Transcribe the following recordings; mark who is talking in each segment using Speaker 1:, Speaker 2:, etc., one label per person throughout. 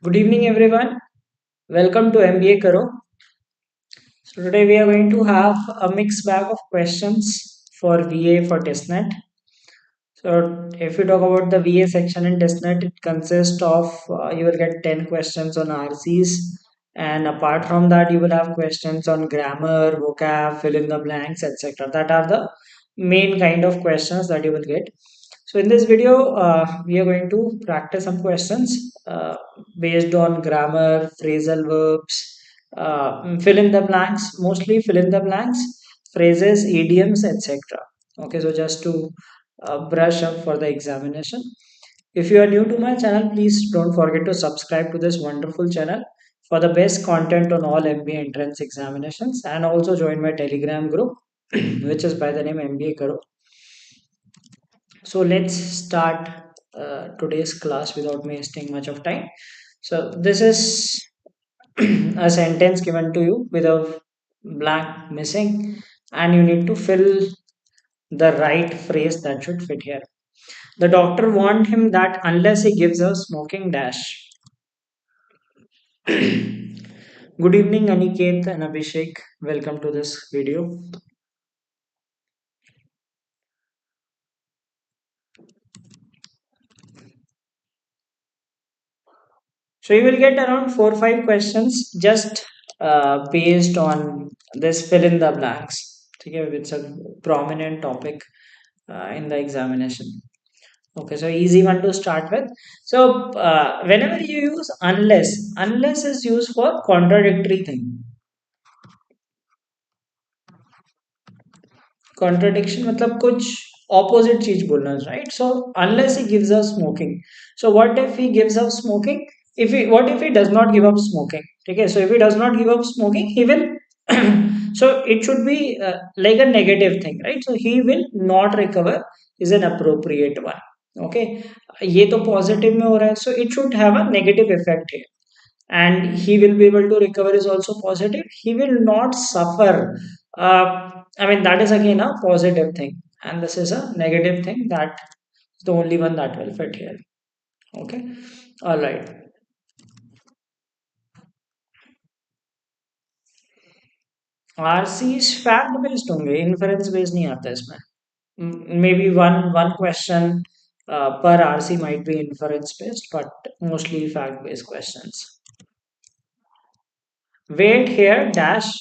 Speaker 1: Good evening, everyone. Welcome to MBA Karo. So today we are going to have a mixed bag of questions for VA for TISSNET. So if you talk about the VA section in TISSNET, it consists of you will get 10 questions on RCs, and apart from that, you will have questions on grammar, vocab, fill in the blanks, etc. That are the main kind of questions that you will get. So in this video, we are going to practice some questions based on grammar, phrasal verbs, fill in the blanks, mostly fill in the blanks, phrases, idioms, etc. Okay, so just to brush up for the examination. If you are new to my channel, please don't forget to subscribe to this wonderful channel for the best content on all MBA entrance examinations, and also join my Telegram group, which is by the name MBA Karo. So let's start today's class without wasting much of time. So this is a sentence given to you with a blank missing, and you need to fill the right phrase that should fit here. The doctor warned him that unless he gives a smoking dash. Good evening, Aniket and Abhishek. Welcome to this video. So you will get around 4 or 5 questions just based on this fill in the blanks. Okay, it's a prominent topic in the examination. Okay, so easy one to start with. So whenever you use unless is used for contradictory thing. Contradiction मतलब कुछ opposite चीज बोलना, right? So unless he gives up smoking. So what if he gives up smoking? What if he does not give up smoking? Okay, so if he does not give up smoking, he will so it should be like a negative thing, right? So he will not recover is an appropriate one. Okay, ये तो positive में हो रहा है, so it should have a negative effect here, and he will be able to recover is also positive. He will not suffer. I mean, that is again a positive thing, and this is a negative thing. That is the only one that will fit here. Okay, all right. RCs fact based होंगे, inference based नहीं आता इसमें. Maybe one question per RC might be inference based, but mostly fact based questions. Wait here dash,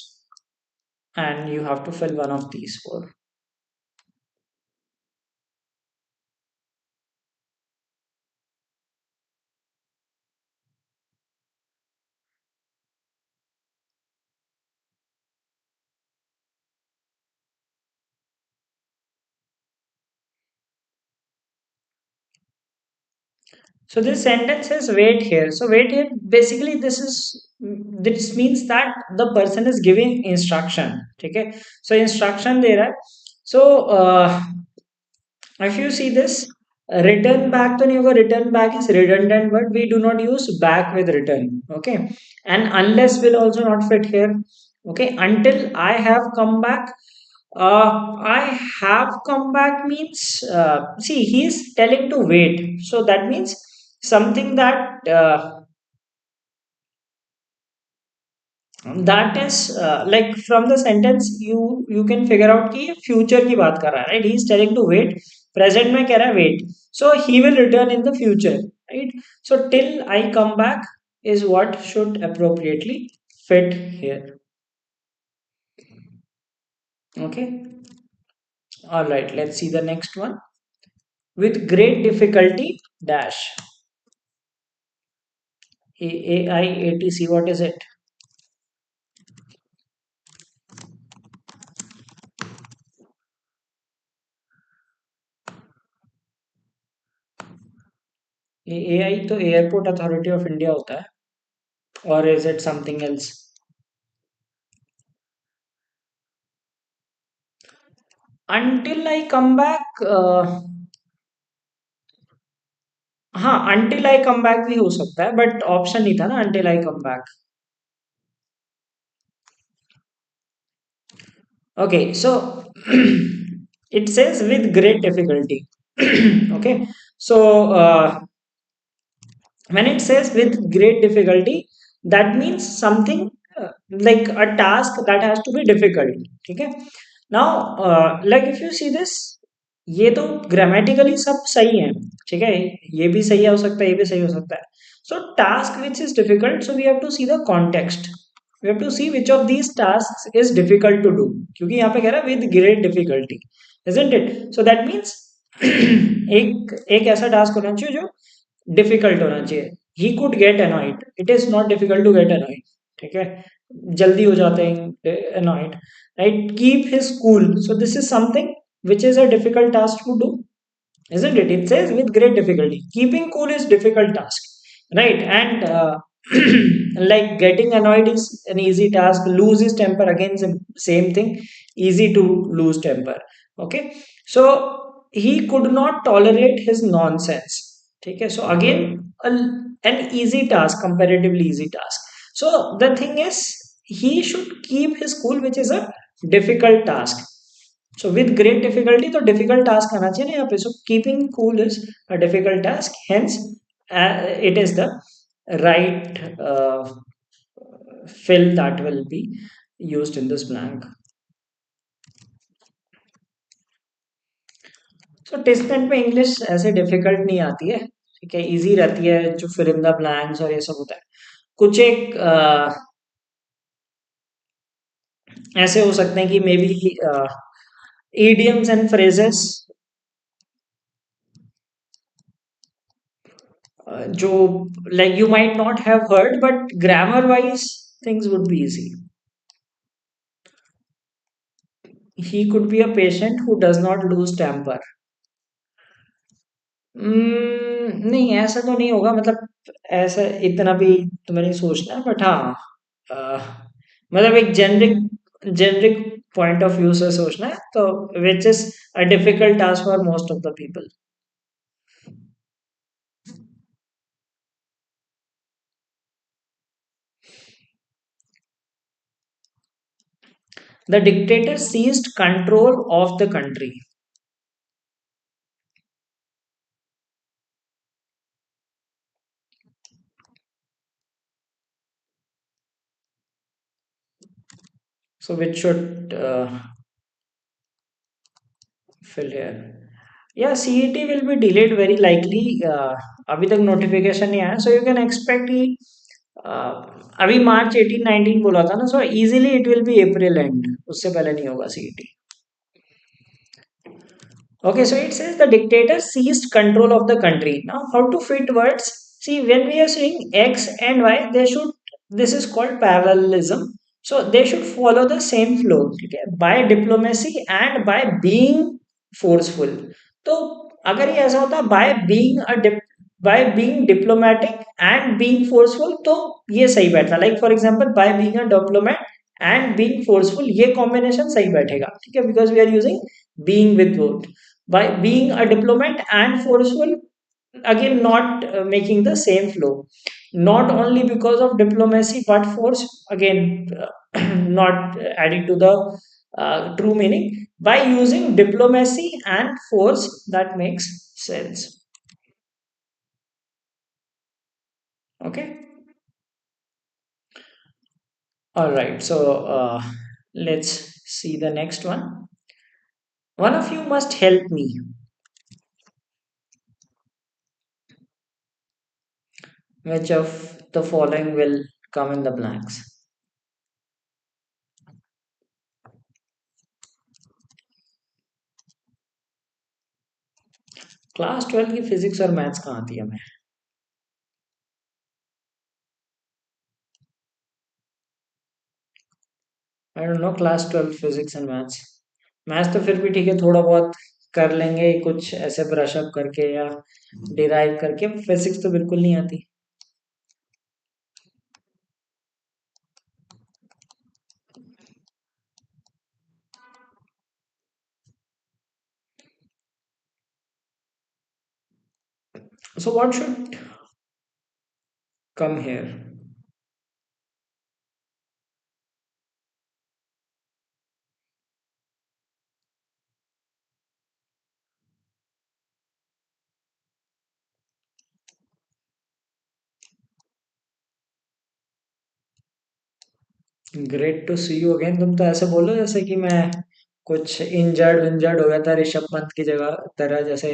Speaker 1: and you have to fill one of these four. So this sentence says wait here. So wait here. Basically, this means that the person is giving instruction. Okay. So instruction there. So if you see this, return back to your return back is redundant, but we do not use back with return. Okay. And unless will also not fit here. Okay. Until I have come back. I have come back means, see, he is telling to wait. So that means something that that is like from the sentence you can figure out कि future की बात कर रहा है, right? He is telling to wait. Present में कह रहा है wait. So he will return in the future, right? So till I come back is what should appropriately fit here. Okay. All right. Let's see the next one. With great difficulty dash. AIATC, what is it? AI तो airport authority of India होता है, और is it something else? Until I come back, हाँ until I come back भी हो सकता है, but option नहीं था ना until I come back. Okay, so it says with great difficulty. Okay, so When it says with great difficulty, that means something like a task that has to be difficult. Okay. Now like if you see this, ये तो grammatically सब सही है, ठीक है, ये भी सही हो सकता है, ये भी सही हो सकता है. So task which is difficult, so we have to see the context, we have to see which of these tasks is difficult to do, क्योंकि यहाँ पे कह रहा है with great difficulty, isn't it? So that means एक एक ऐसा task होना चाहिए जो डिफिकल्ट होना चाहिए. He could get annoyed, it is not difficult to get annoyed, ठीक है, जल्दी हो जाते हैं annoyed, right. Keep his cool, so this is something which is a difficult task to do, isn't it? It says with great difficulty. Keeping cool is difficult task, right? And like getting annoyed is an easy task. Lose his temper, again same thing. Easy to lose temper. Okay, so he could not tolerate his nonsense. Okay, so again an easy task, comparatively easy task. So the thing is, he should keep his cool, which is a difficult task. So with great difficulty, तो difficult task आना चाहिए ना यहाँ पे. So keeping cool is a difficult task. Hence, it is the right fill that will be used in this blank. So testnet में English ऐसे difficult नहीं आती है, ठीक है, इजी रहती है. जो फिल इन द ब्लैंक्स और ये सब होता है, कुछ एक ऐसे हो सकते हैं कि may be idioms and phrases जो like you might not have heard, but grammar wise things would be easy. He could be a patient who does not lose temper. नहीं ऐसा तो नहीं होगा, मतलब ऐसा इतना भी तुम्हें नहीं सोचना है, बट हाँ अ, मतलब एक generic generic point of view से सोचना है, तो विच is a difficult task for most of the people. The dictator seized control of the country. So which should fill here. Yeah, CET will be delayed very likely. अभी तक notification नहीं आया, so you can expect कि uh, अभी मार्च 18-19 बोला था ना, so easily it will be April end, उससे पहले नहीं होगा CET. Okay, so it says the dictator seized control of the country. Now, how to fit words? See, when we are saying X and Y, they should, this is called parallelism. So they should follow the same flow. Okay? By diplomacy and by being forceful. तो अगर ये ऐसा होता by being a by being diplomatic and being forceful, तो ये सही बैठता. Like for example, by being a diplomat and being forceful, ये combination सही बैठेगा, ठीक है, because we are using being with both. By being a diplomat and forceful, again not making the same flow, not only because of diplomacy but force, again not adding to the true meaning. By using diplomacy and force, that makes sense. Okay, all right, so let's see the next one. One of you must help me. Which of the following will come in the blanks? Class 12 की physics और maths कहाँ आती है हमें? I don't know, class 12 physics and maths. Maths तो फिर भी ठीक है, थोड़ा बहुत कर लेंगे कुछ ऐसे ब्रश अप करके या डिराइव करके. फिजिक्स तो बिल्कुल नहीं आती. So what should come here? Great to see you again. तुम तो ऐसे बोलो जैसे कि मैं कुछ इंजर्ड विंजर्ड हो गया था ऋषभ पंत की जगह तरह, जैसे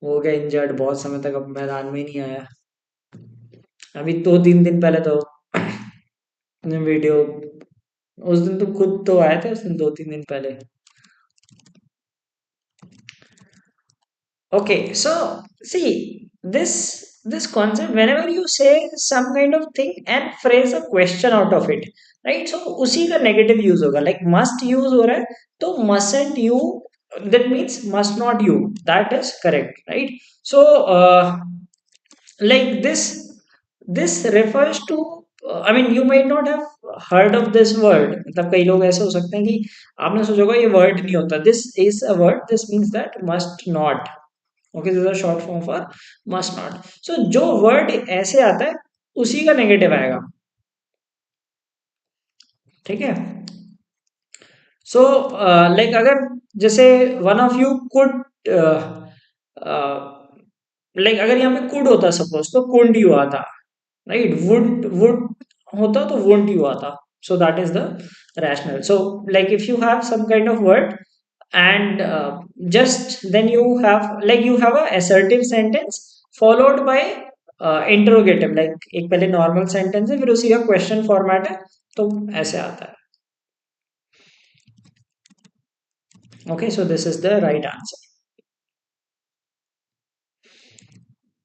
Speaker 1: वो गया इंजर्ड बहुत समय तक, अब मैदान में ही नहीं आया। अभी 2-3 दिन पहले तो वीडियो, उस दिन तो खुद तो आए थे, उस दिन 2-3 दिन पहले। Okay, so see this concept. Whenever you say some kind of thing and phrase a question out of it, right? So उसी का negative use होगा. Like must use हो रहा है, तो mustn't you. That means must not you. That is correct, right? So like this refers to. I mean, you might not have heard of this word. मतलब कई लोग ऐसे हो सकते हैं कि आपने सोचा होगा ये word नहीं होता. This is a word. This means that must not. Okay, this is short form for must not. So जो वर्ड ऐसे आता है उसी का नेगेटिव आएगा। ठीक है। सो लाइक अगर जैसे one of you could, like अगर यहाँ पे कुड होता सपोज, तो कुंड यू आता, राइट। वुड होता तो वुंट यू आता। So that is the rational. So like if you have some kind of word and just then you have a assertive sentence followed by interrogative, like एक पहले normal sentence है फिर उसी का question format है, तो ऐसे आता है। Okay, so this is the right answer।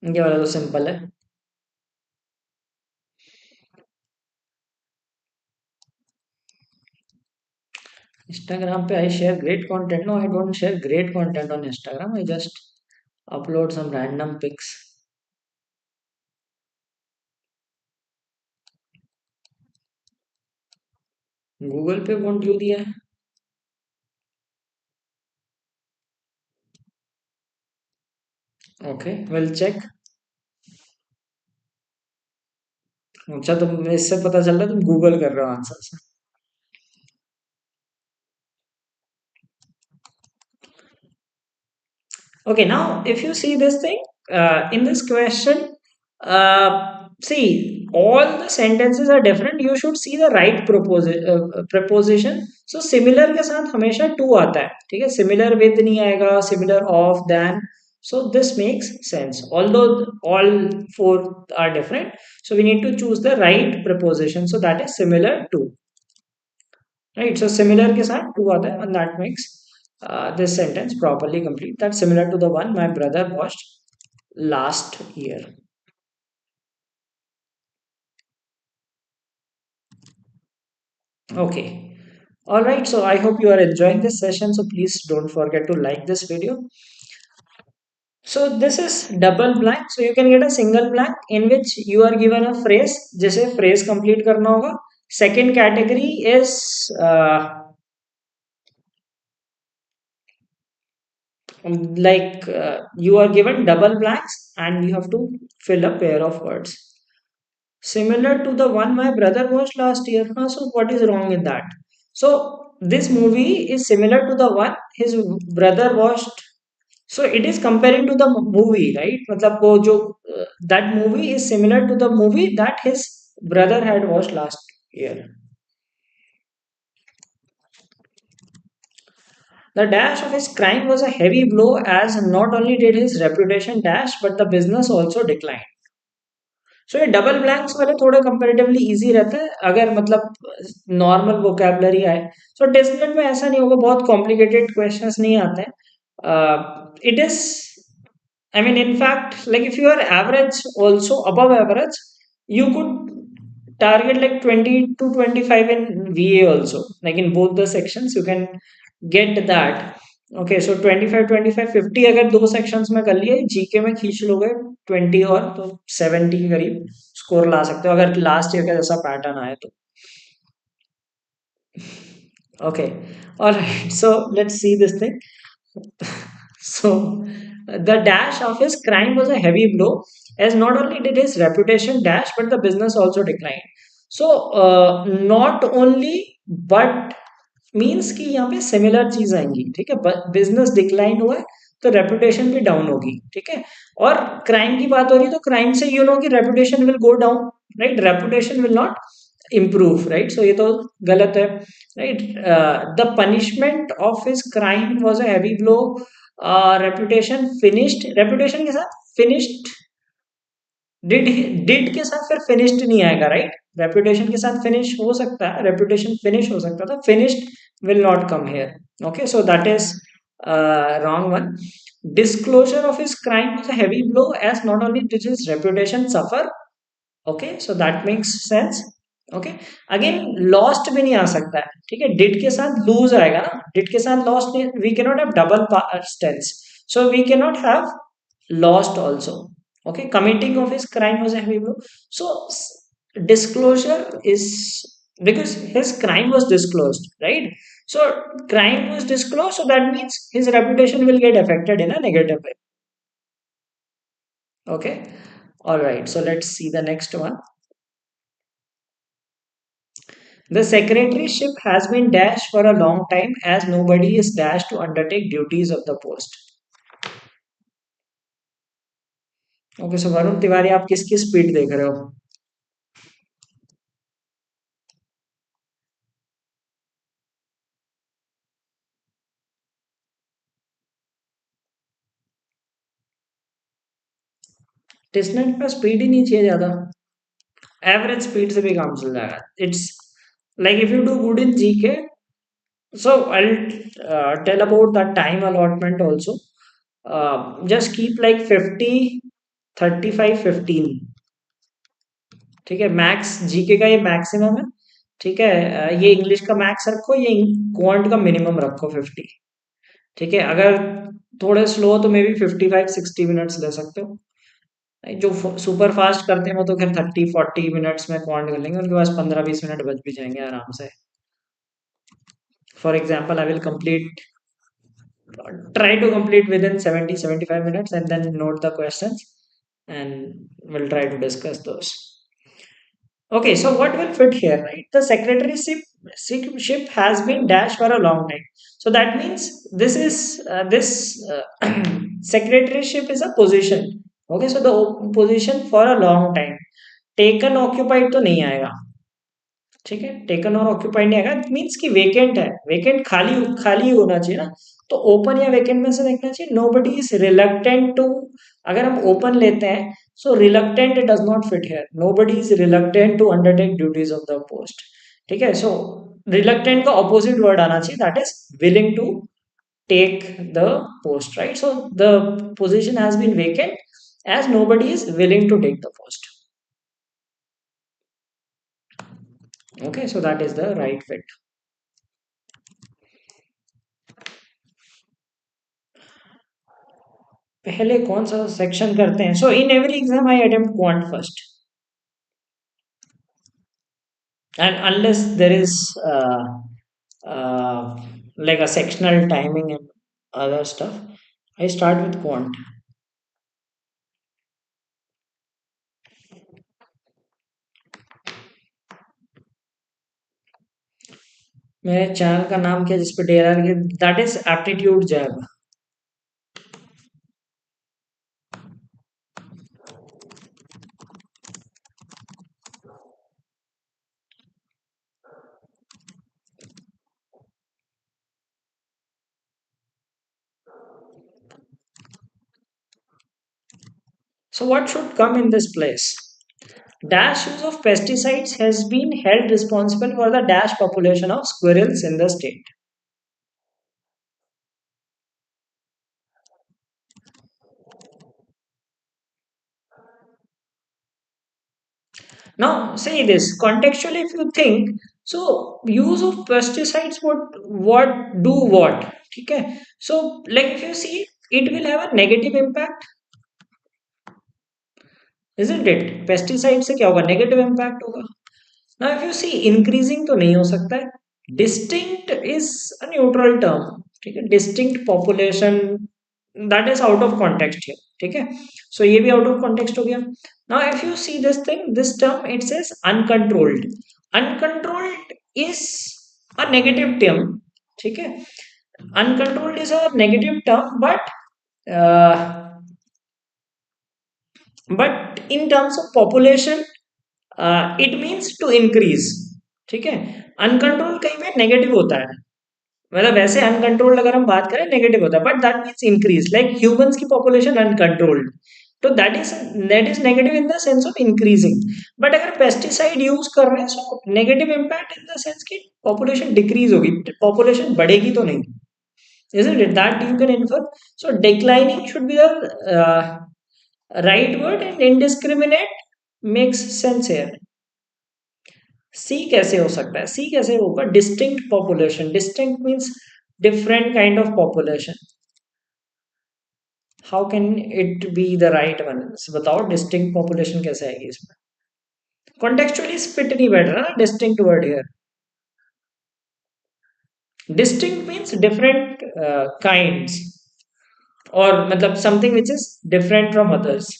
Speaker 1: ये वाला तो सिंपल है। Instagram पे I share great content। No, I don't share great content on Instagram। I just upload some random pics। Google पे कौन क्यों दिया है? Okay, will check. अच्छा, तुम इससे पता चल रहा है तुम गूगल कर रहे हो answer. Okay, now if you see this thing in this question, see all the sentences are different. You should see the right preposition. So similar के साथ हमेशा to आता है, ठीक है। Similar with नहीं आएगा, similar of, than. So this makes sense. Although all four are different, so we need to choose the right preposition. So that is similar to, right? So similar के साथ to आता है, and that makes this sentence properly complete. That's similar to the one my brother watched last year। Okay, all right, so I hope you are enjoying this session, so please don't forget to like this video। So this is double blank, so you can get a single blank in which you are given a phrase, जैसे phrase complete करना होगा। Second category is you are given double blanks and you have to fill a pair of words similar to the one my brother watched last year। Huh, so what is wrong in that? So this movie is similar to the one his brother watched। So it is comparing to the movie, right? मतलब वो जो that movie is similar to the movie that his brother had watched last year। The dash of his crime was a heavy blow, as not only did his reputation dash but the business also declined। सो ये double blanks वाले थोड़े comparatively easy रहते हैं अगर मतलब normal vocabulary आए। सो testnet में ऐसा नहीं होगा, बहुत कॉम्प्लिकेटेड क्वेश्चंस नहीं आते हैं। It is, I mean, in fact, like if you are average, also above average, you could target like 20 to 25 in VA also. Like in both the sections, you can get that। Okay, so 25, 25, 50 अगर दो sections में कर लिए, GK में खींच लोगे 20 और तो 70 के करीब स्कोर ला सकते हो अगर लास्ट ईयर का जैसा पैटर्न आए तो। Okay, all right. So let's see this thing। So the dash of his crime was a heavy blow, as not only did his reputation dash, but the business also declined। So not only but means कि यहाँ पे similar चीज आएंगी, ठीक है। Business decline हुआ है तो रेपुटेशन भी डाउन होगी, ठीक है। और क्राइम की बात हो रही है तो क्राइम से यू नो कि reputation will go down, right. Reputation will not improve, right? So ये तो गलत है, right? The punishment of his crime was a heavy blow. Reputation finished, reputation के साथ finished, डिड के साथ फिर फिनिश्ड नहीं आएगा, राइट? रेपुटेशन के साथ फिनिश हो सकता है, रेपुटेशन फिनिश हो सकता था, finished will not come here. Okay, so that is wrong one. Disclosure of his crime was a heavy blow as not only did his reputation suffer, okay, so that makes sense। okay, again lost भी नहीं आ सकता है, ठीक है, did के साथ lose आएगा ना, did के साथ lost नहीं, we cannot have double past tense, so we cannot have lost also। okay, committing of his crime was a heavy blow, so disclosure is because his crime was disclosed, right? So crime was disclosed, so that means his reputation will get affected in a negative way। okay, all right, so let's see the next one। The secretaryship has been dashed for a long time as nobody is dashed to undertake duties of the post। Okay, so Varun Tiwari आप किसकी speed देख रहे हो? टिस्नेट में speed ही नहीं चाहिए ज्यादा, average speed से भी काम चल जाएगा। It's like if you do good in GK, so I'll tell about the time allotment also। Just keep like 50, 35, 15, ठीक है, मैक्स जीके का ये मैक्सिमम है, ठीक है। ये इंग्लिश का मैक्स रखो, ये क्वांट का मिनिमम रखो 50, ठीक है। अगर थोड़े स्लो हो तो मे बी 55-60 मिनट्स ले सकते हो। जो सुपर फास्ट करते हैं वो तो खैर 30-40 मिनट्स में क्वांट कर लेंगे, उनके पास 15-20 मिनट बच भी जाएंगे आराम से। For example I will complete, try to complete within 70-75 minutes and then note the questions and we'll try to discuss those। okay, so what will fit here, right? The secretaryship has been dashed for a long time, so that means this secretaryship is a position। okay, so the position for a long time, taken occupied तो नहीं आएगा, ठीक है, taken और occupied नहीं आएगा, means कि vacant है, वेकेंट खाली खाली होना चाहिए ना, तो ओपन या वेकेंट में से देखना चाहिए। नोबडी इज रिलक्टेंट टू, अगर हम ओपन लेते हैं, so reluctant does not fit here, nobody is reluctant to undertake duties of the post, ठीक है। सो रिलक्टेंट का ऑपोजिट वर्ड आना चाहिए, that is willing to take the post, right? So the position has been vacant as nobody is willing to take the post। okay, so that is the right fit। पहले कौन सा section करते हैं? So in every exam I attempt quant first, and unless there is uh, like a sectional timing and other stuff, I start with quant। मेरे channel का नाम क्या है जिसपे डेरा, दैट इज एप्टीट्यूड जैब। So what should come in this place? Dash use of pesticides has been held responsible for the dash population of squirrels in the state। Now, say this contextually, if you think, so use of pesticides what do what? Okay, so like if you see, it will have a negative impact, isn't it? Pesticide से क्या होगा? Negative impact होगा। Now, if you see, increasing तो नहीं हो सकता है। Distinct is a neutral term, ठीक है? Distinct population, that is out of context here, ठीक है? So ये भी out of context हो गया। Now, if you see this thing, this term, it says uncontrolled। Uncontrolled is a negative term, ठीक है? Uncontrolled is a negative term, uh, but in terms of population, it means to increase. ठीक है। Uncontrol कहीं पे negative होता है, मतलब वैसे अनकंट्रोल्ड अगर हम बात करें नेगेटिव होता है, but that means increase, like humans की पॉपुलेशन अनकंट्रोल्ड, तो that is negative in the sense of increasing. But अगर पेस्टिसाइड यूज कर रहे हैं so negative impact in the sense कि पॉपुलेशन डिक्रीज होगी, पॉपुलेशन बढ़ेगी तो नहीं, isn't it that you can infer? So declining should be the right word, and indiscriminate makes sense here. सी कैसे हो सकता है, सी कैसे होगा, distinct population, distinct means different kind of population, how can it be the right one, बताओ distinct population कैसे आएगी इसमें, कॉन्टेक्चुअली फिट नहीं बैठ रहा ना distinct word here, distinct means different kinds, और मतलब something which is different from others,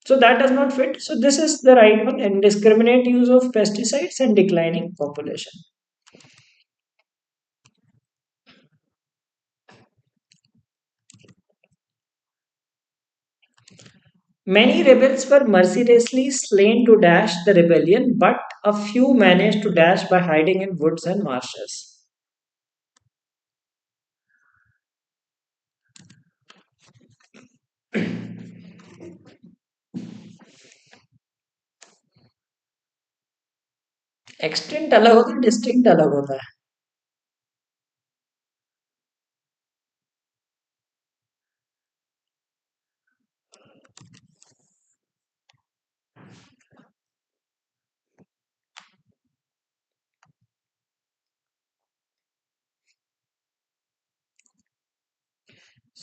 Speaker 1: so that does not fit, so this is the right one, indiscriminate use of pesticides and declining population. Many rebels were mercilessly slain to dash the rebellion, but a few managed to dash by hiding in woods and marshes. Extent अलग होता है, distinct अलग होता है.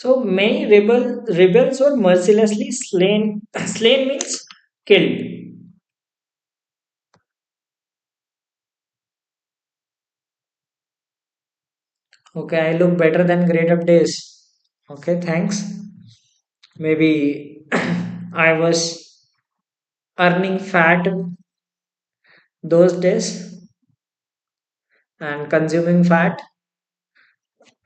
Speaker 1: So many rebels were mercilessly slain. Slain means killed. Okay, I look better than grade up days. Okay, thanks. Maybe I was earning fat those days and consuming fat.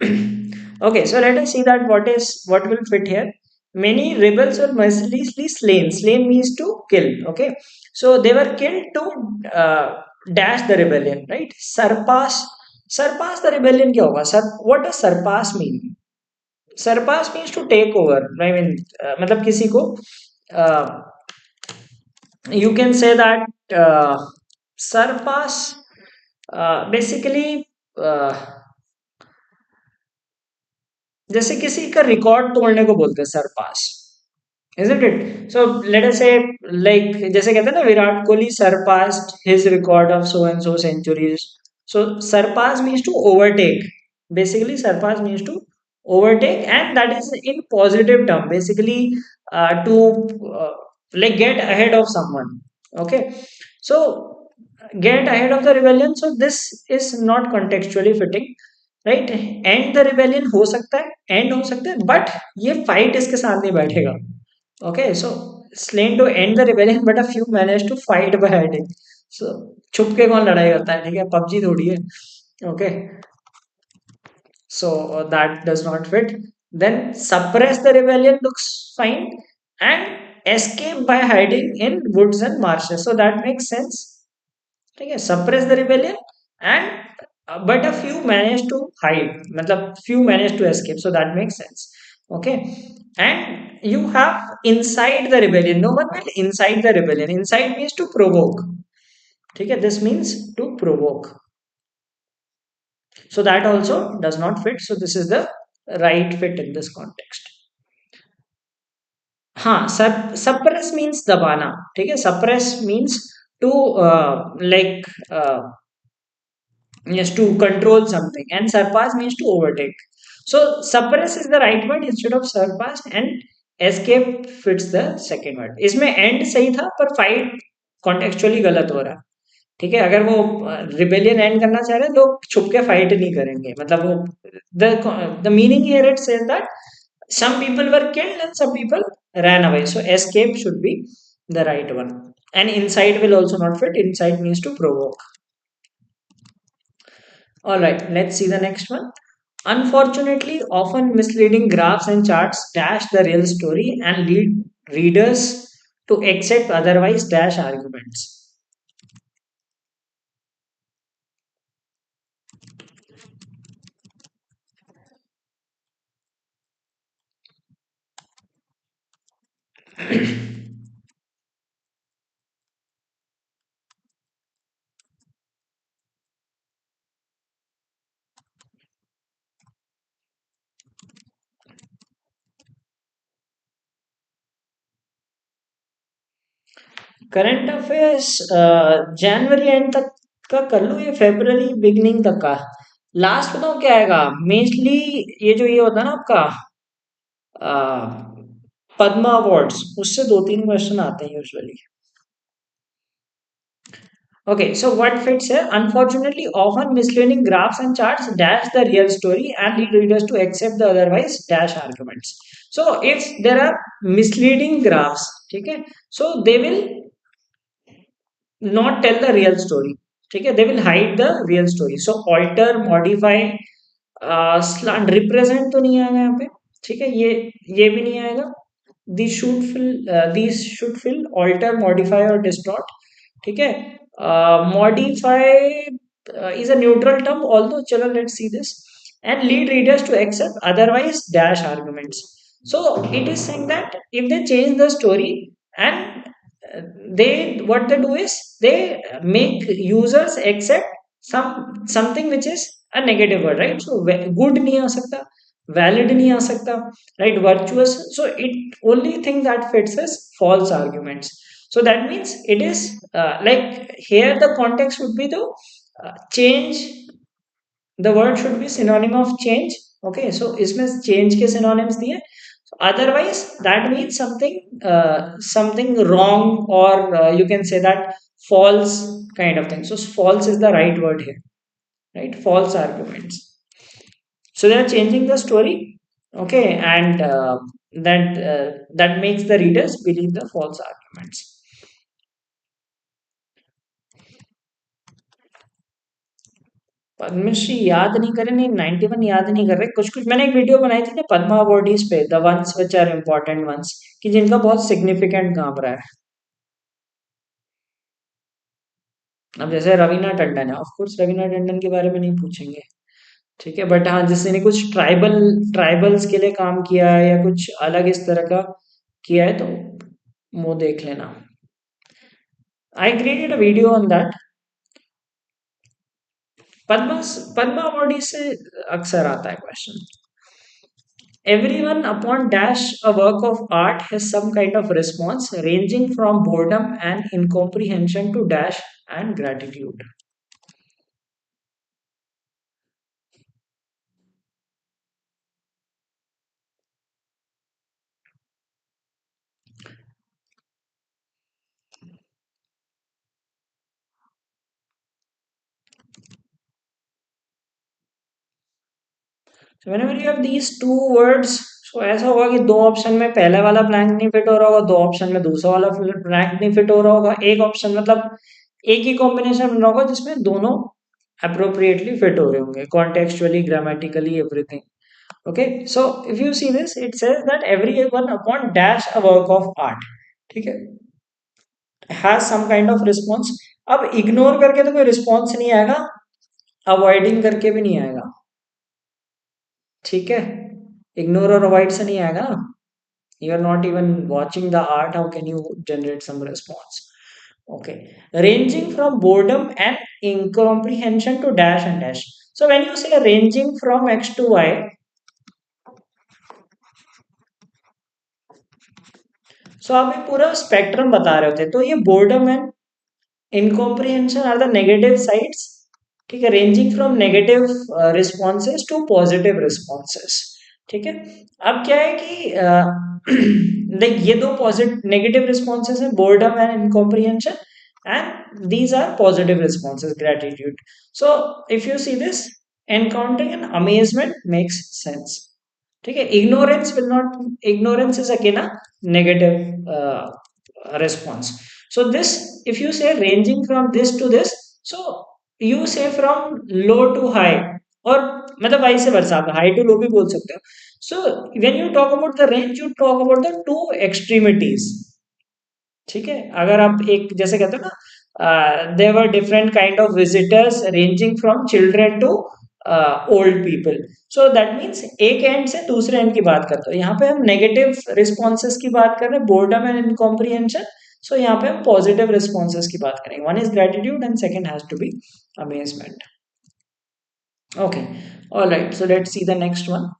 Speaker 1: Okay, so let us see that what will fit here. Many rebels were mercilessly slain. Slain means to kill. Okay, so they were killed to dash the rebellion, right? Surpass the rebellion क्या होगा? What does surpass mean? Surpass means to take over. I mean, मतलब किसी को you can say that surpass basically जैसे किसी का record तोड़ने को बोलते हैं Sarpass, isn't it? So let us say, like जैसे कहते हैं ना Virat Kohli surpassed his record of so and so centuries. So surpass means to overtake. Basically surpass means to overtake, and that is in positive term, basically to uh, like get ahead of someone. Okay, so get ahead of the rebellion, so this is not contextually fitting, right. And the rebellion हो सकता है, and हो सकता है, but ये fight इसके साथ नहीं बैठेगा. Okay, so slain to end the rebellion but a few manage to fight by hiding. So छुप के कौन लड़ाई करता है, ठीक है, पबजी थोड़ी है. Okay, so that does not fit. Then suppress the rebellion looks fine, and escape by hiding in woods and marshes, so that makes sense. ठीक है, suppress the rebellion and but a few managed to hide, मतलब few managed to escape, so that makes sense. Okay, and you have inside the rebellion, no one will inside the rebellion, inside means to provoke. ठीक है, this means to provoke, so that also does not fit, so this is the right fit in this context. हाँ, suppress means दबाना. ठीक है, suppress means to like yes, to control something, and surpass means to overtake. So suppress is the right word instead of surpass, and escape fits the second word. इसमें end सही था पर fight contextually गलत हो रहा है. ठीक है, अगर वो रिबेलियन एंड करना चाह रहे हैं लोग छुप के फाइट नहीं करेंगे, मतलब वो the meaning here it says that some people were killed and some people ran away, so escape should be the right one, and inside will also not fit, inside means to provoke. All right, let's see the next one. Unfortunately, often misleading graphs and charts dash the real story and lead readers to accept otherwise dash arguments. Current affairs January and तक का कर लूँ, ये फरवरी beginning तक का। Last बताऊँ क्या आएगा मेनली, ये जो ये होता है ना आपका पद्मा अवार्ड्स, उससे दो तीन क्वेश्चन आते हैं usually. Okay, so what fits here? Unfortunately, often misleading graphs and charts dash the real story and lead readers to accept the otherwise dash arguments. So, if there are misleading graphs, okay, so they will not tell the real story. ठीक है, they will hide the real story. So, alter, modify, slant, represent तो नहीं आएगा यहाँ पे, ठीक है, ये भी नहीं आएगा। These should fill, alter, modify or distort, ठीक है। Modify is a neutral term, although चलो let's see this, and lead readers to accept otherwise dash arguments. So it is saying that if they change the story and they what they do is they make users accept something which is a negative word, right? So good नहीं आ सकता, valid नहीं आ सकता, right? Virtuous, so it only thing that fits is false arguments. So that means it is like here the context would be the change, the word should be synonym of change. Okay, so इसमें change के synonyms दिए, otherwise that means something wrong, or you can say that false kind of thing. So false is the right word here, right? False arguments. So they are changing the story, okay, and that makes the readers believe the false arguments. Padmashri याद नहीं करे, नहीं 91 याद नहीं कर रहे, कुछ कुछ मैंने एक वीडियो बनाई थी ना पद्मा अवार्डीज पे, the ones which are important ones, कि जिनका बहुत सिग्निफिकेंट काम रहा है। अब जैसे रवीना टंडन है, ऑफ कोर्स रवीना टंडन के बारे में नहीं पूछेंगे, ठीक है, बट हाँ जिसने ने कुछ ट्राइबल्स के लिए काम किया है या कुछ अलग इस तरह का किया है, तो वो देख लेना। I created a video on that. Padma Padma awardee से अक्सर आता है question. Everyone upon dash a work of art has some kind of response ranging from boredom and incomprehension to dash and gratitude. So whenever you have these two words, so ऐसा होगा कि दो option में पहले वाला blank नहीं fit हो रहा होगा, दो ऑप्शन में दूसरा वाला ब्लैंक नहीं फिट हो रहा होगा, एक ऑप्शन मतलब एक ही कॉम्बिनेशन बन रहा होगा जिसमें दोनों appropriately fit हो रहे होंगे, contextually, grammatically, everything. Okay, so if you see this, it says that everyone upon dash a work of art, ठीक है, has some kind of response. अब इग्नोर करके तो कोई रिस्पॉन्स नहीं आएगा, अवॉइडिंग करके भी नहीं आएगा, ठीक है, इग्नोर और अवॉइड से नहीं आएगा ना, you are not even watching the art, how can you generate some response? Okay, ranging from boredom and incomprehension to dash and dash. So when you say ranging from x to y, so आप ये पूरा spectrum बता रहे होते, तो ये boredom and incomprehension are the negative sides, ठीक है, ranging from negative responses to positive responses, ठीक है। अब क्या है कि देख ये दो पॉजिटिव नेगेटिव रिस्पॉन्सेस है, boredom and incomprehension, and these are positive responses, gratitude. So if you see this, encountering an amazement makes sense, ठीक है, ignorance will not, ignorance is again a negative response. So this, if you say ranging from this to this, so you say from low to high, or मतलब vice versa, आप high to low भी बोल सकते हो। So when you talk about the range, you talk about the two extremities, ठीक है, अगर आप एक जैसे कहते हो ना, there were different kind of visitors ranging from children to old people, so that means एक एंड से दूसरे एंड की बात करते हो। यहाँ पे हम नेगेटिव रिस्पॉन्सेज की बात कर रहे हैं, बोर्डम एंड इनकॉम्प्रिहेंशन। सो यहाँ पे हम पॉजिटिव रिस्पॉन्सेज की बात करेंगे, one is gratitude and second has to be amazement. Okay, all right, so let's see the next one.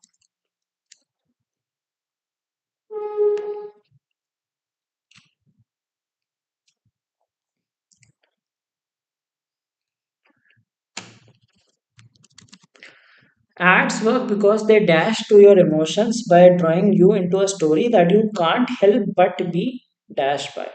Speaker 1: Ads work because they dash to your emotions by drawing you into a story that you can't help but be dashed by.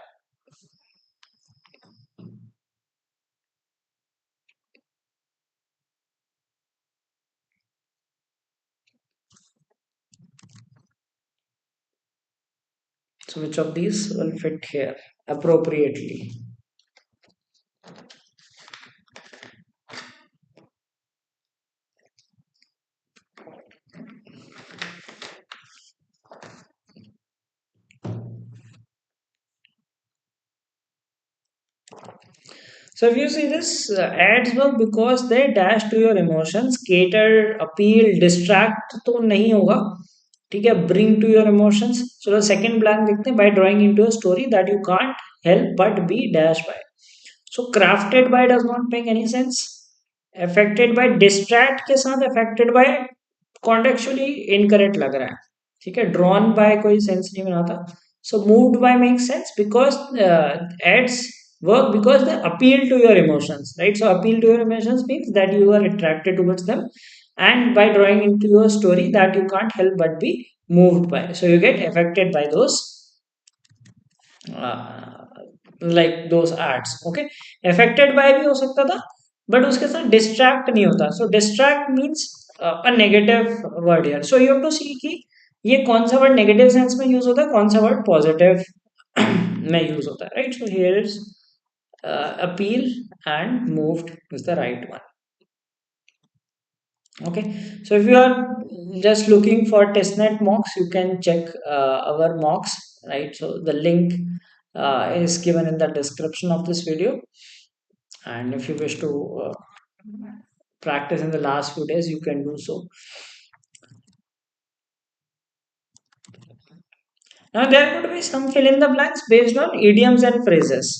Speaker 1: So, which of these will fit here appropriately? So, if you see this, ads work because they dash to your emotions, cater, appeal, distract तो नहीं होगा, ठीक है, bring to your emotions. So, the second blank देखते हैं, by drawing into a story that you can't help but be dashed by. So, crafted by does not make any sense. Affected by distract के साथ affected by contextually incorrect लग रहा है, ठीक है, drawn by कोई sense नहीं बनाता. So moved by makes sense because ads work because they appeal to your emotions, right? So appeal to your emotions means that you are attracted towards them, and by drawing into your story that you can't help but be moved by. So you get affected by those uh, like those ads. Okay, affected by भी हो सकता था, but उसके साथ distract नहीं होता. So distract means a negative word here. So you have to see कि ये कौन सा वर्ड नेगेटिव सेंस में यूज होता है, कौन सा वर्ड पॉजिटिव में यूज होता है, right? So here is appeal and moved is the right one. Okay, so if you are just looking for testnet mocks, you can check our mocks, right? So the link is given in the description of this video, and if you wish to practice in the last few days, you can do so. Now there could be some fill in the blanks based on idioms and phrases.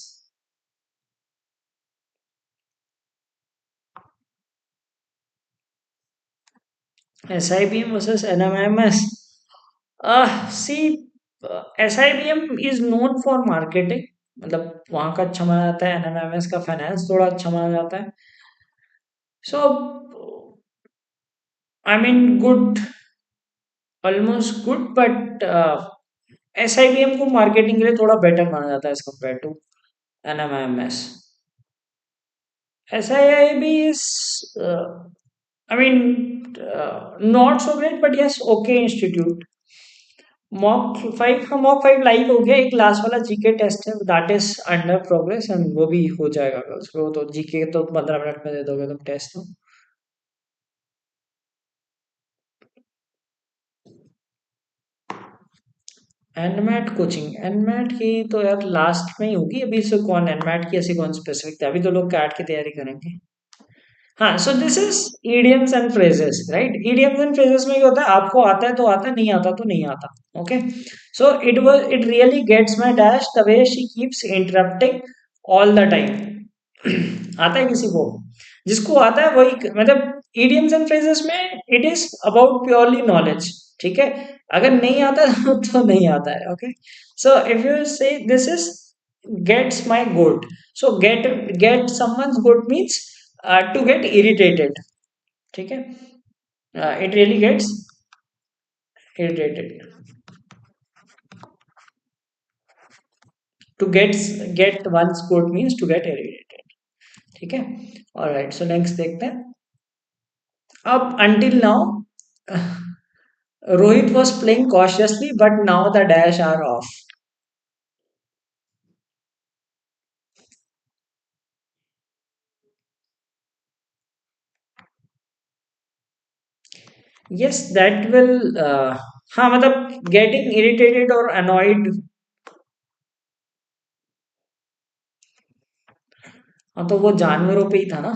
Speaker 1: SIBM versus NMMS. See, SIBM is known for marketing, मतलब वहाँ का अच्छा माना जाता है, NMMS का finance थोड़ा अच्छा माना जाता है. So, I mean, good, almost good, but SIBM को मार्केटिंग के लिए थोड़ा बेटर माना जाता है as compare to NMMS. SIIB is, I mean, not so great, but yes, okay institute. Mock 5 live हो गया, एक लास्ट वाला जीके टेस्ट है, that is under progress, and वो भी हो जाएगा. उसको तो जीके तो 15 मिनट में दे दोगे तुम टेस्ट तो. एनमैट कोचिंग, एनमैट की तो यार लास्ट में ही होगी अभी, से कौन एनमैट की ऐसी कौन स्पेसिफिक थी, अभी तो लोग कैट की तैयारी करेंगे. हाँ, सो this is idioms and phrases, right? idioms and phrases में क्या होता है, आपको आता है तो आता है, नहीं आता तो नहीं आता. Okay, so it really gets my dash the way she keeps interrupting all the time. आता है किसी को? जिसको आता है वही, मतलब idioms एंड phrases में it is about purely knowledge, ठीक है. अगर नहीं आता तो नहीं आता है. ओके, सो इफ यू से this is gets my goat, so get someone's goat means to get irritated, ठीक है. It really gets irritated. To get one's goat means to get irritated, ठीक है. Alright, so next देखते हैं. अब until now Rohit was playing cautiously, but now the dash are off. Yes, that will हाँ, मतलब getting irritated or annoyed हाँ तो वो जानवरों पे ही था ना.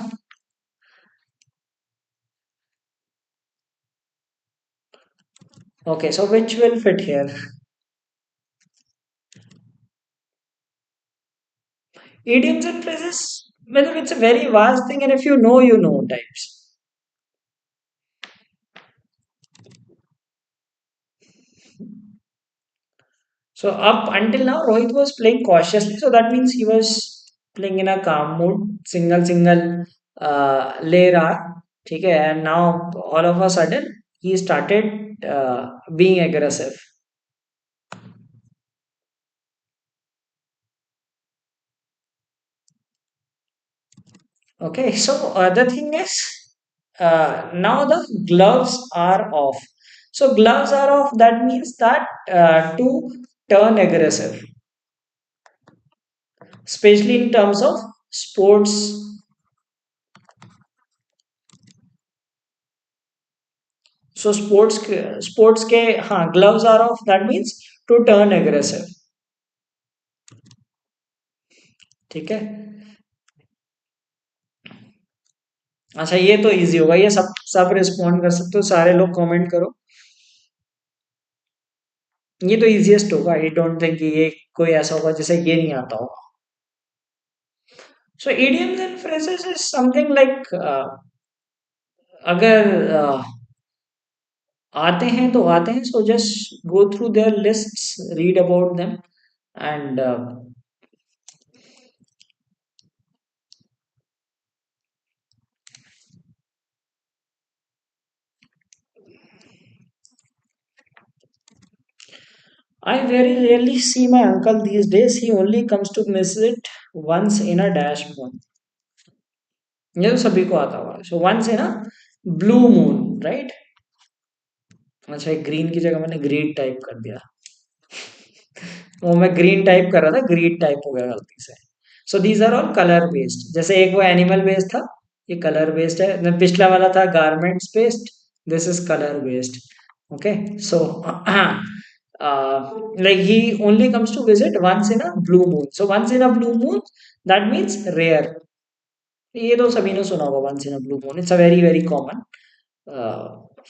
Speaker 1: Okay, so which will fit here? Idioms and phrases. Well, it's a very vast thing, and if you know, you know types. So up until now, Rohit was playing cautiously. So that means he was playing in a calm mood, single, layer R. Okay, and now all of a sudden he started being aggressive. Okay, so the thing is, now the gloves are off. So gloves are off. That means that to turn aggressive, especially in terms of sports. So sports के हाँ gloves are off. That means to turn aggressive. ठीक है. अच्छा ये तो easy होगा. ये सब सब रिस्पॉन्ड कर सकते हो. सारे लोग कमेंट करो. ये तो इजीएस्ट होगा. आई डोंट थिंक ये कोई ऐसा होगा जिसे ये नहीं आता होगा. So idioms and phrases is something like अगर आते हैं तो आते हैं. So just go through their lists, read about them, and I very rarely see my uncle these days. He only comes to visit once in a dash moon. ये तो सभी को आता होगा. So once in a blue moon, right? अच्छा green की जगह मैंने ग्रीड टाइप कर दिया. वो मैं ग्रीन टाइप कर रहा था. ग्रीड टाइप हो गया गलती से. So these are all colour based. जैसे एक वो एनिमल बेस्ड था. ये कलर बेस्ड है. पिछला वाला था garments based. This is colour based. Okay. So like he only comes to visit once in a blue moon. So once in a blue moon, that means rare. ये तो सभी ने सुना होगा. once in a blue moon. It's a very common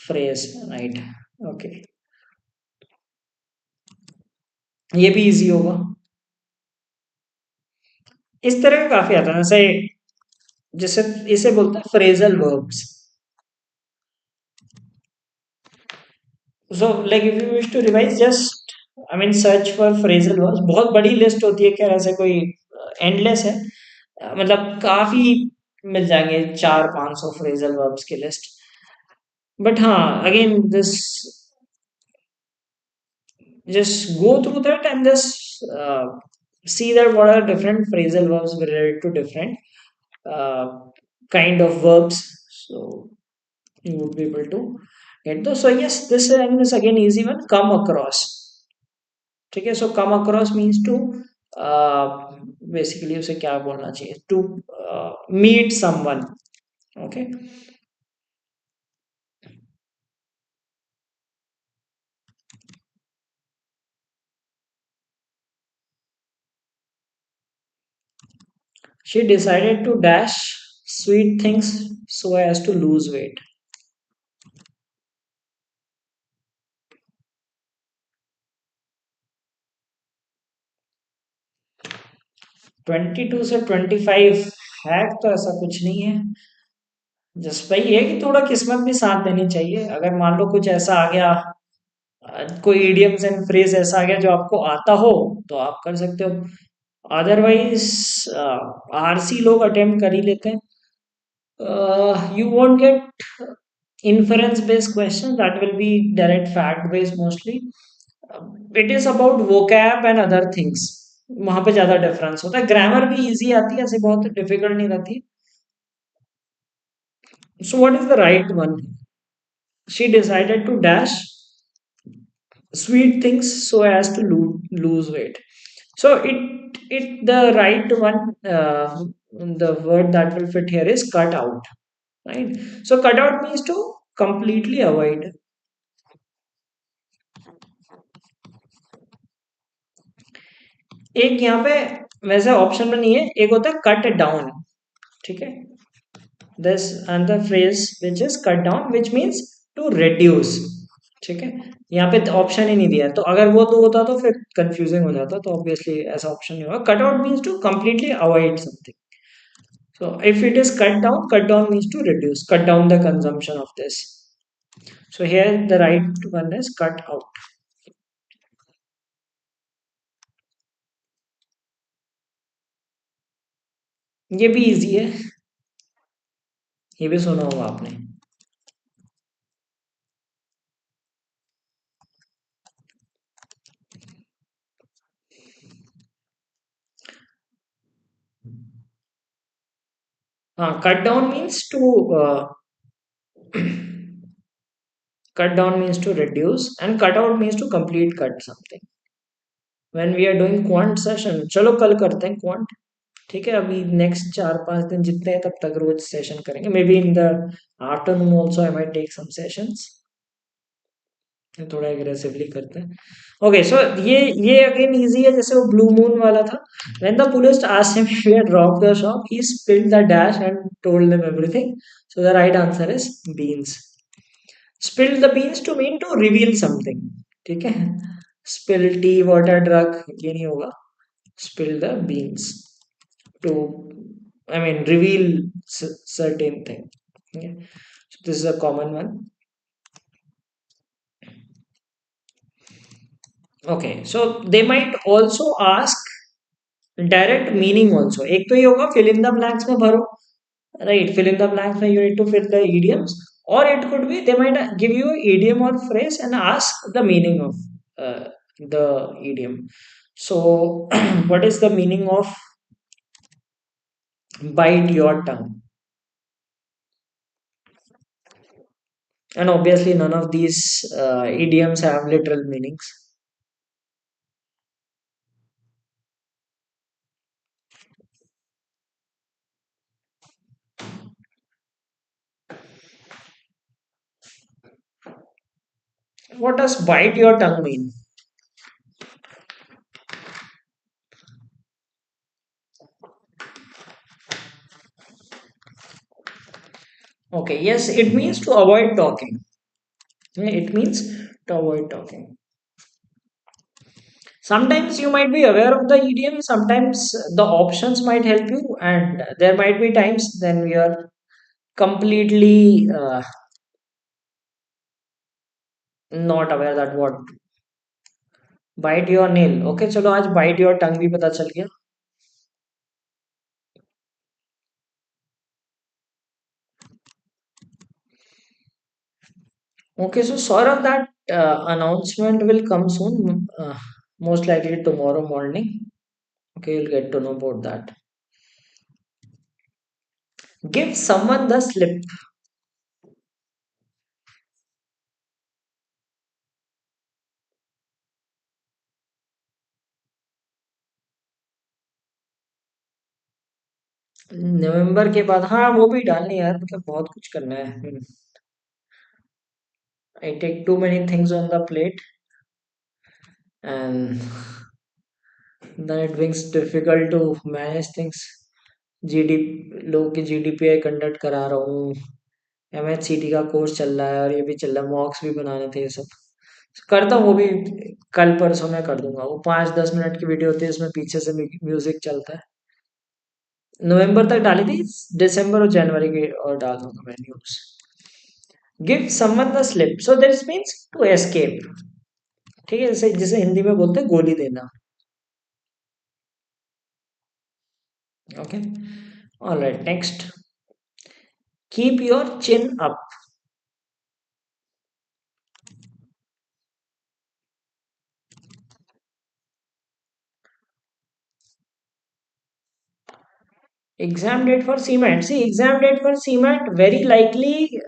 Speaker 1: phrase, right? Okay. ये भी easy होगा. इस तरह का काफी आता है. जैसे जिसे इसे बोलते हैं phrasal verbs. So like if you wish to revise just I mean search for phrasal verbs. बहुत बड़ी लिस्ट होती है. क्या ऐसे कोई एंडलेस है. मतलब काफी मिल जाएंगे. 400-500 फ्रेजल वर्ब्स की लिस्ट. बट हाँ again this just go through that and just see that what are different phrasal verbs related to different uh, kind of verbs. So you would be able to get those. So yes, this is again easy one. Come across. Okay, so come across means to basically उसे क्या बोलना चाहिए. To meet someone. Okay. She decided to dash sweet things so as to lose weight. 22 से 25 है तो ऐसा कुछ नहीं है. जस्ट भाई ये कि थोड़ा किस्मत भी साथ देनी चाहिए. अगर मान लो कुछ ऐसा आ गया, कोई इडियम्स एंड फ्रेज ऐसा आ गया जो आपको आता हो तो आप कर सकते हो. अदरवाइज आरसी लोग अटेम्प्ट कर ही लेते हैं. You won't get inference based questions. That will be direct fact based mostly. It is about vocab and other things. वहां पे ज्यादा डिफरेंस होता है. ग्रामर भी इजी आती है. ऐसे बहुत डिफिकल्ट नहीं रहती. So what is the right one? She decided to dash sweet things so as to lose weight. So it the right one. The word that will fit here is cut out. Right. So cut out means to completely avoid. एक यहाँ पे वैसे option में नहीं है. एक होता है कट डाउन. ठीक है. this and the phrase which is cut down which means to reduce. ठीक है. यहाँ पे ऑप्शन ही नहीं दिया है, तो अगर वो तो होता तो फिर कंफ्यूजिंग हो जाता, तो ऑब्वियसली ऐसा ऑप्शन नहीं होगा. Cut out means to completely avoid something. So if it is cut down means to reduce, cut down the consumption of this. So here the right one is cut out. ये भी easy है, ये भी सुना होगा आपने. हाँ, cut down means to cut down means to reduce and cut out means to complete cut something. When we are doing quant session, चलो कल करते हैं quant. ठीक है, अभी नेक्स्ट 4-5 दिन जितने हैं तब तक रोज सेशन करेंगे. Maybe in the afternoon also I might take some sessions. थोड़ा एग्रेसिवली करते हैं. ओके, सो ये अगेन इजी है, जैसे वो ब्लू मून वाला था. When the police asked him if he had robbed the shop, he spilled the dash and told them everything. So the right answer is beans. Spill the beans to mean to reveal something. ठीक है. Spill tea, water, drug ये नहीं होगा. Spill the beans to, I mean, reveal certain thing. Okay. So this is a common one. Okay, so they might also ask direct meaning also. एक तो ये होगा fill in the blanks में भरो, right. Fill in the blanks में you need to fill the idioms, or it could be they might give you idiom or phrase and ask the meaning of the idiom. So what is the meaning of bite your tongue? And obviously none of these idioms have literal meanings. What does bite your tongue mean? Okay, yes, it means to avoid talking. It means to avoid talking. Sometimes you might be aware of the idiom, sometimes the options might help you, and there might be times then we are completely not aware that what. Bite your nail. Okay, चलो आज bite your tongue भी पता चल गया. Okay, so sort of that announcement will come soon, most likely tomorrow morning. Okay, you'll get to know about that. Give someone the slip. नवंबर के बाद, हाँ वो भी डालनी है यार, मतलब बहुत कुछ करना है. I take too many things on the plate, and then it becomes difficult to manage things. GD लोग की जीडीपीआई कंडक्ट करा रहा हूँ, एमएचसीटी का कोर्स चल रहा है, और ये भी चल रहा है, मॉक्स भी बनाने थे, ये सब करता हूँ. वो भी कल परसों में कर दूंगा. वो 5-10 मिनट की वीडियो होती है, इसमें पीछे से म्यूजिक चलता है. नवंबर तक डाली थी, दिसंबर और जनवरी की और डाल दूंगा मैं news. Give someone the slip, so this means to escape. ठीक है, जैसे जिसे हिंदी में बोलते हैं गोली देना. Okay, alright, next. Keep your chin up. Exam date for CMAT. See, exam date for CMAT very likely,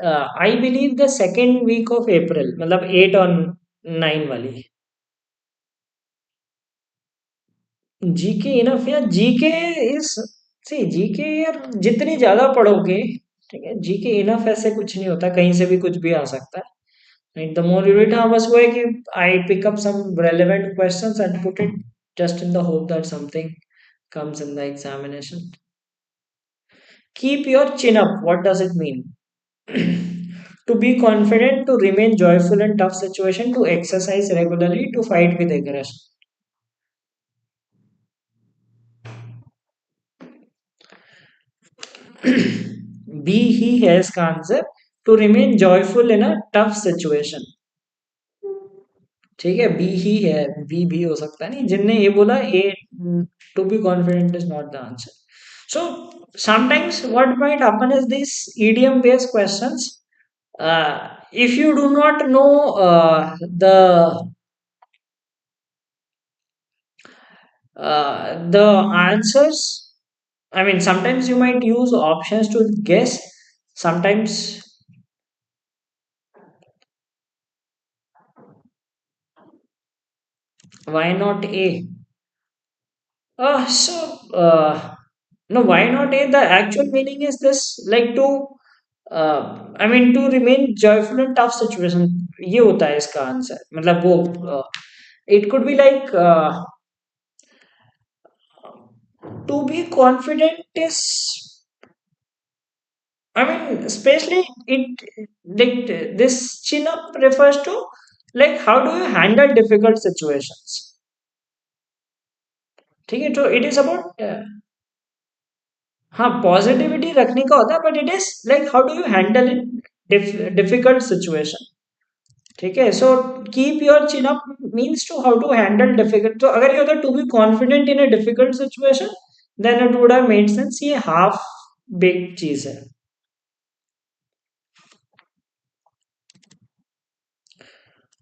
Speaker 1: I believe the second week of April, मतलब 8 और 9 वाली. जीके इनफ या जीके इज, सी जीके यार जितनी ज्यादा पढ़ोगे, ठीक है, जीके इनफ ऐसे कुछ नहीं होता, कहीं से भी कुछ भी आ सकता है. Right? The more you read, हाँ बस वो है कि I pick up some relevant questions and put it just in the hope that something comes in the examination. Keep your chin up. What does it mean? To be confident, to remain joyful in tough situation, to exercise regularly, to fight with aggression. Be he has का answer to remain joyful in a tough situation. ठीक है, B ही है, B भी हो सकता है, नहीं जिनने ये बोला A, to be confident is not the answer. So sometimes what might happen is these idiom based questions, if you do not know the answers, I mean sometimes you might use options to guess, sometimes. Why not a? No, why not a? The actual meaning is this, like to, I mean to remain joyful in tough situation. ये होता है इसका answer, मतलब वो, it could be like, to be confident is, I mean, especially it, like this chin up refers to like how do you handle difficult situations. ठीक है, तो it is about, हाँ पॉजिटिविटी रखने का होता है, but it is like how do you handle in difficult situation. ठीक है, so keep your chin up means to how to handle difficult. तो अगर ये होता to be confident in a difficult situation, then it would have made sense. ये half big चीज है.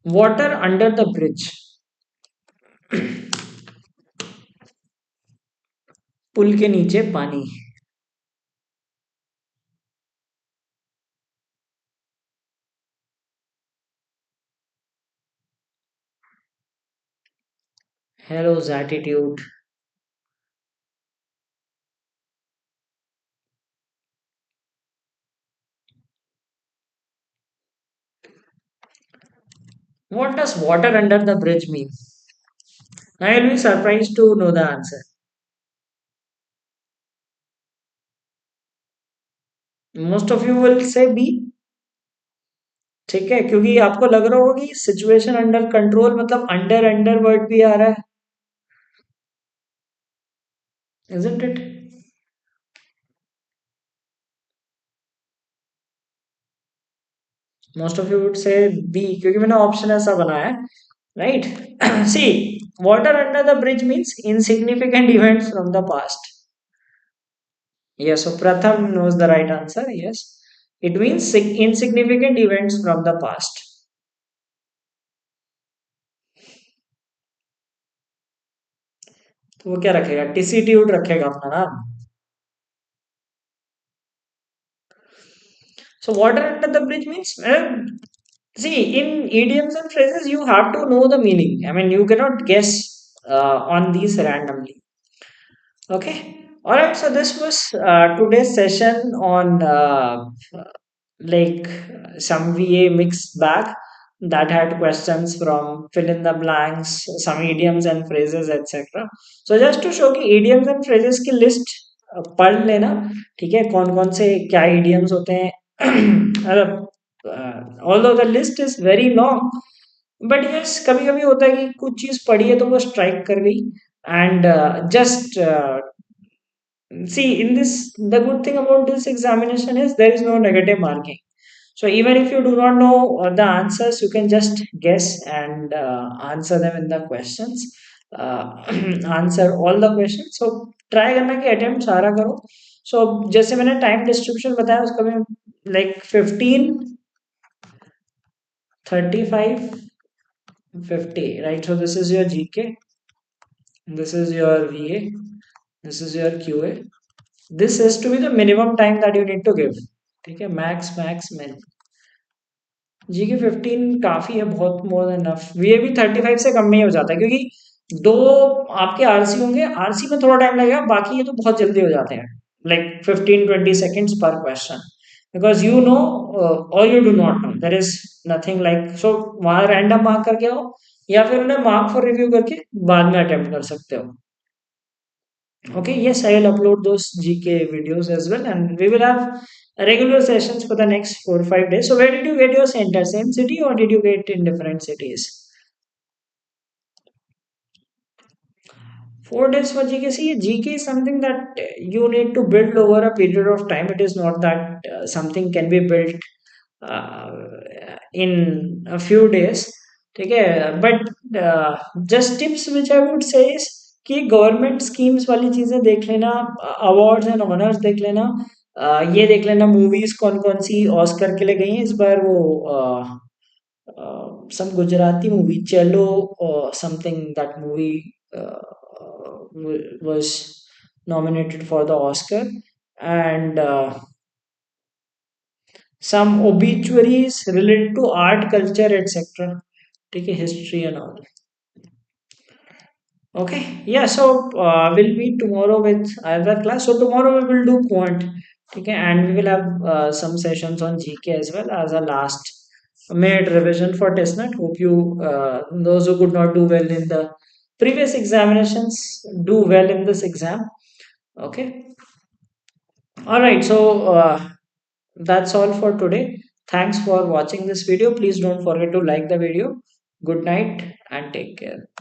Speaker 1: Water under the bridge. पुल के नीचे पानी. हेलो's attitude. What does water under the bridge mean? I will be surprised to know the answer. Most of you will say B. ठीक है, क्योंकि आपको लग रहा होगा कि सिचुएशन अंडर कंट्रोल मतलब अंडर अंडर वर्ड भी आ रहा है, isn't it? Most of you would say B क्योंकि मैंने ऑप्शन ऐसा बनाया है, right? See, water under the bridge means insignificant events from the past. Yes, so Pratham knows the right answer. Yes, it means insignificant events from the past. तो वो क्या रखेगा, टिसिट्यूड रखेगा अपना नाम. So water under the bridge means, see, in idioms and phrases, you have to know the meaning. I mean, you cannot guess on these randomly. Okay. All right. So this was today's session on like some VA mixed bag that had questions from fill in the blanks, some idioms and phrases, etc. So just to show कि idioms and phrases की list पढ़ लेना. ठीक है, कौन कौन से क्या idioms होते हैं. although the list is very long, but yes, कभी कभी होता है कि कुछ चीज पढ़ी है तो वो स्ट्राइक कर गई. And just see, in this, the good thing about this examination is there is no negative marking. So even if you do not know the answers, you can just guess and answer them in the questions. Answer all the questions. So try करना कि attempt सारा करो. So जैसे मैंने time distribution बताया उसका मैं like 15, 35, 50, right? So this is your GK, this is your VA, this is your QA. This is to be the minimum time that you need to give. ठीक है, max max min. जी के 15 काफी है, बहुत more than enough. वीए भी 35 से कम में ही हो जाता है, क्योंकि दो आपके आरसी होंगे, आरसी में थोड़ा टाइम लगेगा, बाकी ये तो बहुत जल्दी हो जाते हैं, लाइक 15-20 seconds पर क्वेश्चन. बिकॉज यू नो और you do not know, there is nothing like. So वहां रैंडम मार्क करके आओ, या फिर उन्हें मार्क फॉर रिव्यू करके बाद में अटेम्प्ट कर सकते हो. Okay, yes, I will upload those GK videos as well, and we will have regular sessions for the next 4 or 5 days. So, where did you get your center? Same city, or did you get in different cities? 4 days for GK. See, GK is something that you need to build over a period of time. It is not that something can be built uh, in a few days. Okay, but just tips which I would say is कि government schemes वाली चीजें देख लेना, awards and honours देख लेना, ये देख लेना मूवीज कौन कौन सी ऑस्कर के लिए गई हैं इस बार वो some Gujarati movie, Cello or something. That movie was nominated for the Oscar, and some obituaries related to art, culture, etc. Take a history and all. Okay, yeah. So we'll meet tomorrow with another class. So tomorrow we will do quant. Okay, and we will have some sessions on GK as well as a last minute revision for TISSNET. Hope you those who could not do well in the previous examinations do well in this exam. Okay. All right. So that's all for today. Thanks for watching this video. Please don't forget to like the video. Good night and take care.